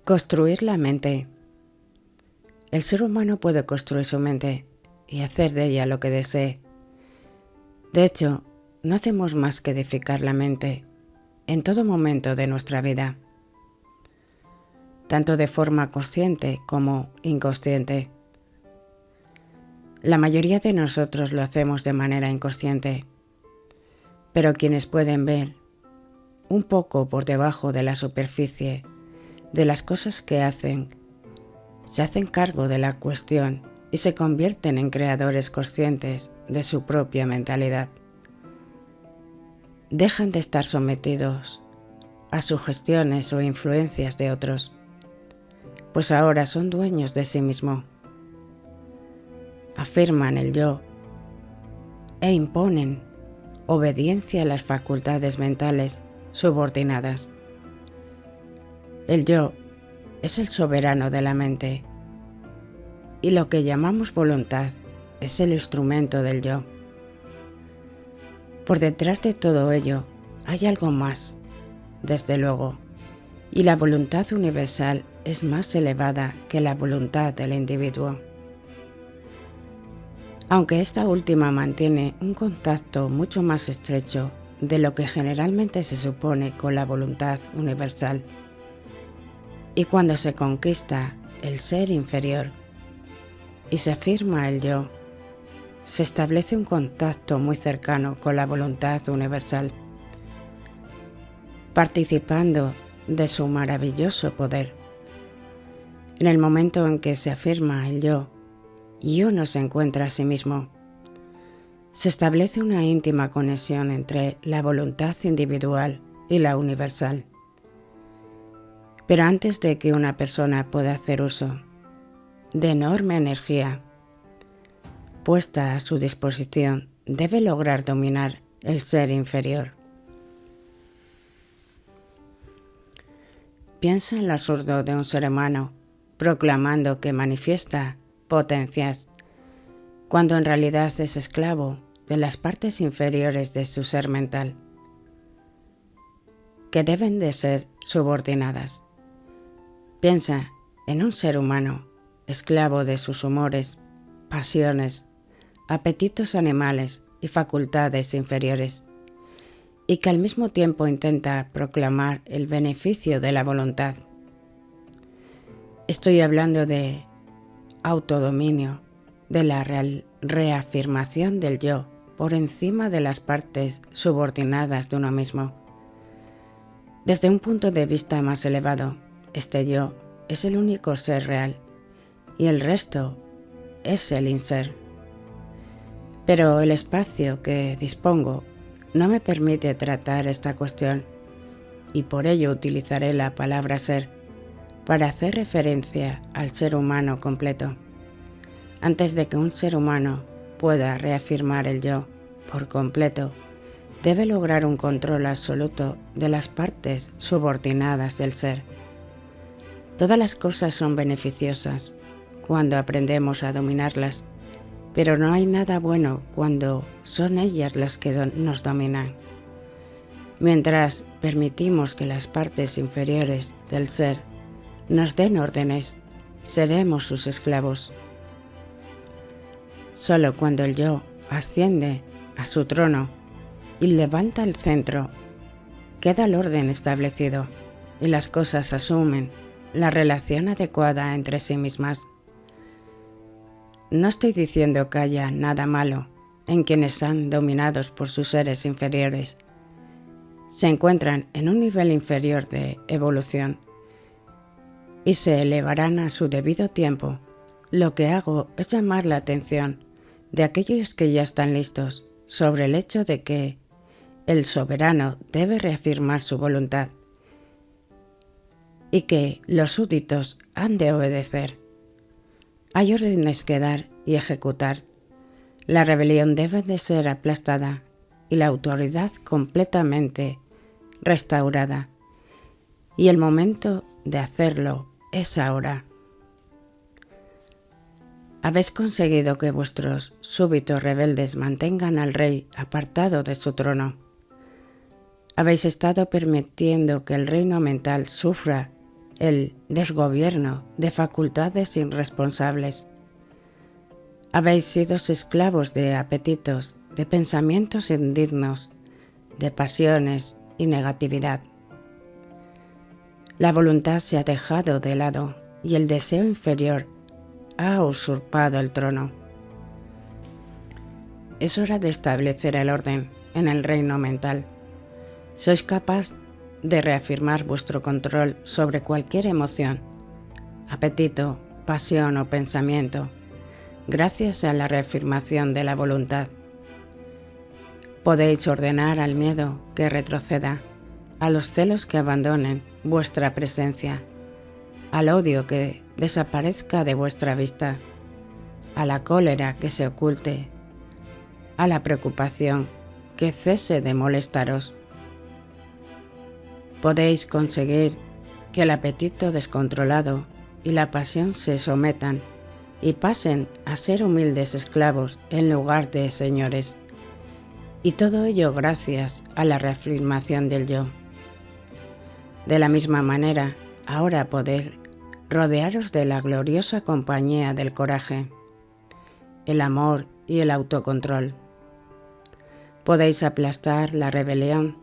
Construir la mente. El ser humano puede construir su mente y hacer de ella lo que desee. De hecho, no hacemos más que edificar la mente en todo momento de nuestra vida, tanto de forma consciente como inconsciente. La mayoría de nosotros lo hacemos de manera inconsciente, pero quienes pueden ver un poco por debajo de la superficie de las cosas que hacen, se hacen cargo de la cuestión y se convierten en creadores conscientes de su propia mentalidad. Dejan de estar sometidos a sugestiones o influencias de otros, pues ahora son dueños de sí mismos. Afirman el yo e imponen obediencia a las facultades mentales subordinadas. El yo es el soberano de la mente y lo que llamamos voluntad es el instrumento del yo. Por detrás de todo ello hay algo más, desde luego, y la voluntad universal es más elevada que la voluntad del individuo. Aunque esta última mantiene un contacto mucho más estrecho de lo que generalmente se supone con la voluntad universal. Y cuando se conquista el ser inferior y se afirma el yo, se establece un contacto muy cercano con la voluntad universal, participando de su maravilloso poder. En el momento en que se afirma el yo y uno se encuentra a sí mismo, se establece una íntima conexión entre la voluntad individual y la universal. Pero antes de que una persona pueda hacer uso de enorme energía puesta a su disposición, debe lograr dominar el ser inferior. Piensa en lo absurdo de un ser humano proclamando que manifiesta potencias, cuando en realidad es esclavo de las partes inferiores de su ser mental, que deben de ser subordinadas. Piensa en un ser humano, esclavo de sus humores, pasiones, apetitos animales y facultades inferiores, y que al mismo tiempo intenta proclamar el beneficio de la voluntad. Estoy hablando de autodominio, de la reafirmación del yo por encima de las partes subordinadas de uno mismo. Desde un punto de vista más elevado, este yo es el único ser real y el resto es el inser. Pero el espacio que dispongo no me permite tratar esta cuestión y por ello utilizaré la palabra ser para hacer referencia al ser humano completo. Antes de que un ser humano pueda reafirmar el yo por completo, debe lograr un control absoluto de las partes subordinadas del ser. Todas las cosas son beneficiosas cuando aprendemos a dominarlas, pero no hay nada bueno cuando son ellas las que nos dominan. Mientras permitimos que las partes inferiores del ser nos den órdenes, seremos sus esclavos. Solo cuando el yo asciende a su trono y levanta el centro, queda el orden establecido y las cosas asumen la relación adecuada entre sí mismas. No estoy diciendo que haya nada malo en quienes están dominados por sus seres inferiores. Se encuentran en un nivel inferior de evolución y se elevarán a su debido tiempo. Lo que hago es llamar la atención de aquellos que ya están listos sobre el hecho de que el soberano debe reafirmar su voluntad y que los súbditos han de obedecer. Hay órdenes que dar y ejecutar. La rebelión debe de ser aplastada y la autoridad completamente restaurada. Y el momento de hacerlo es ahora. Habéis conseguido que vuestros súbditos rebeldes mantengan al rey apartado de su trono. Habéis estado permitiendo que el reino mental sufra el desgobierno de facultades irresponsables. Habéis sido esclavos de apetitos, de pensamientos indignos, de pasiones y negatividad. La voluntad se ha dejado de lado y el deseo inferior ha usurpado el trono. Es hora de establecer el orden en el reino mental. Sois capaz de reafirmar vuestro control sobre cualquier emoción, apetito, pasión o pensamiento, gracias a la reafirmación de la voluntad. Podéis ordenar al miedo que retroceda, a los celos que abandonen vuestra presencia, al odio que desaparezca de vuestra vista, a la cólera que se oculte, a la preocupación que cese de molestaros. Podéis conseguir que el apetito descontrolado y la pasión se sometan y pasen a ser humildes esclavos en lugar de señores. Y todo ello gracias a la reafirmación del yo. De la misma manera, ahora podéis rodearos de la gloriosa compañía del coraje, el amor y el autocontrol. Podéis aplastar la rebelión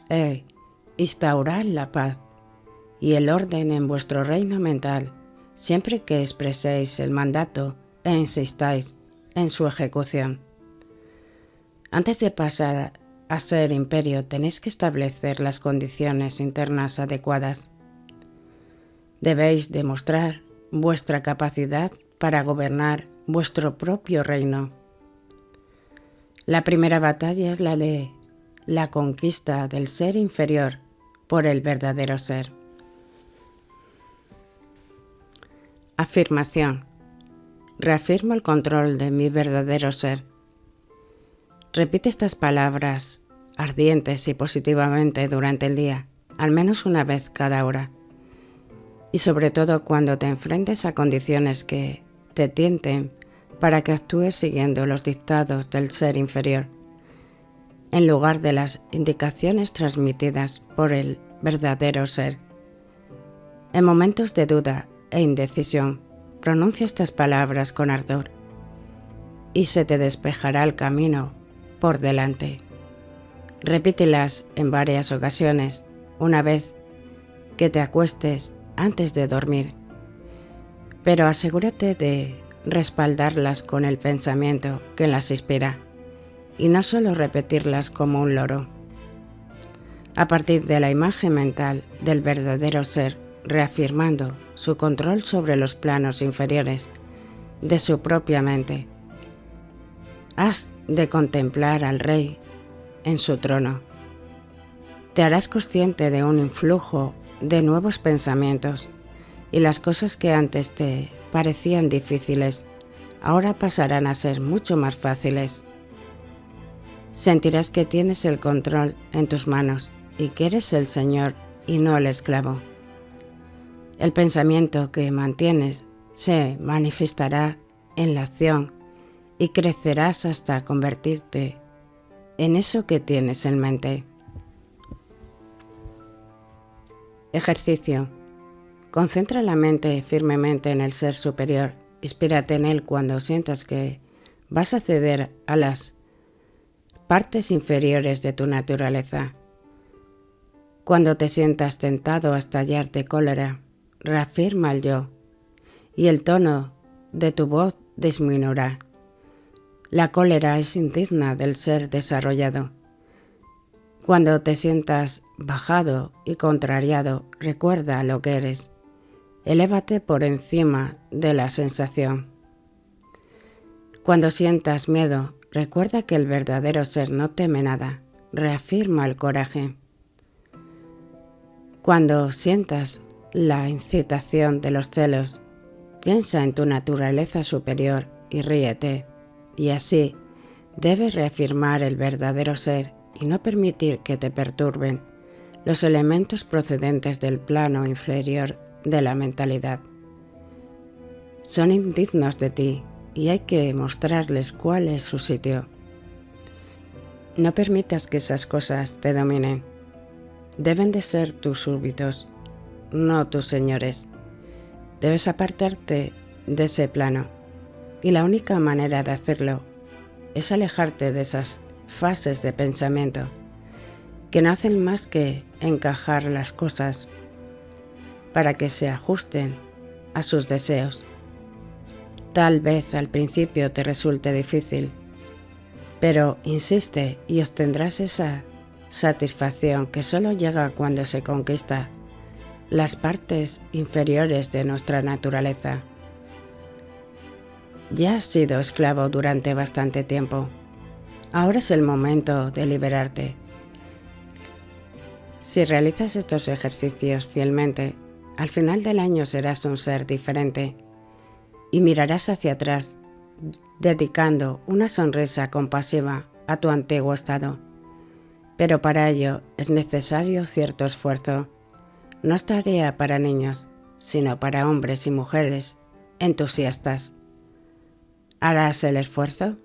e instaurar la paz y el orden en vuestro reino mental siempre que expreséis el mandato e insistáis en su ejecución. Antes de pasar a ser imperio, tenéis que establecer las condiciones internas adecuadas. Debéis demostrar vuestra capacidad para gobernar vuestro propio reino. La primera batalla es la de la conquista del ser inferior por el verdadero ser. Afirmación. Reafirmo el control de mi verdadero ser. Repite estas palabras ardientes y positivamente durante el día, al menos una vez cada hora. Y sobre todo cuando te enfrentes a condiciones que te tienten para que actúes siguiendo los dictados del ser inferior, en lugar de las indicaciones transmitidas por el verdadero ser. En momentos de duda e indecisión, pronuncia estas palabras con ardor y se te despejará el camino por delante. Repítelas en varias ocasiones, una vez que te acuestes antes de dormir, pero asegúrate de respaldarlas con el pensamiento que las inspira y no solo repetirlas como un loro. A partir de la imagen mental del verdadero ser, reafirmando su control sobre los planos inferiores de su propia mente, has de contemplar al Rey en su trono. Te harás consciente de un influjo de nuevos pensamientos y las cosas que antes te parecían difíciles ahora pasarán a ser mucho más fáciles. Sentirás que tienes el control en tus manos y que eres el Señor y no el esclavo. El pensamiento que mantienes se manifestará en la acción y crecerás hasta convertirte en eso que tienes en mente. Ejercicio. Concentra la mente firmemente en el ser superior. Inspírate en él cuando sientas que vas a ceder a las partes inferiores de tu naturaleza. Cuando te sientas tentado a estallar de cólera, reafirma el yo y el tono de tu voz disminuirá. La cólera es indigna del ser desarrollado. Cuando te sientas bajado y contrariado, recuerda lo que eres. Elévate por encima de la sensación. Cuando sientas miedo, recuerda que el verdadero ser no teme nada. Reafirma el coraje. Cuando sientas la incitación de los celos, piensa en tu naturaleza superior y ríete. Y así, debes reafirmar el verdadero ser y no permitir que te perturben los elementos procedentes del plano inferior de la mentalidad. Son indignos de ti y hay que mostrarles cuál es su sitio. No permitas que esas cosas te dominen. Deben de ser tus súbditos. no tus señores. Debes apartarte de ese plano, y la única manera de hacerlo es alejarte de esas fases de pensamiento que no hacen más que encajar las cosas para que se ajusten a sus deseos. Tal vez al principio te resulte difícil, pero insiste y obtendrás esa satisfacción que solo llega cuando se conquista las partes inferiores de nuestra naturaleza. Ya has sido esclavo durante bastante tiempo. Ahora es el momento de liberarte. Si realizas estos ejercicios fielmente, al final del año serás un ser diferente y mirarás hacia atrás, dedicando una sonrisa compasiva a tu antiguo estado. Pero para ello es necesario cierto esfuerzo. No es tarea para niños, sino para hombres y mujeres entusiastas. ¿Harás el esfuerzo?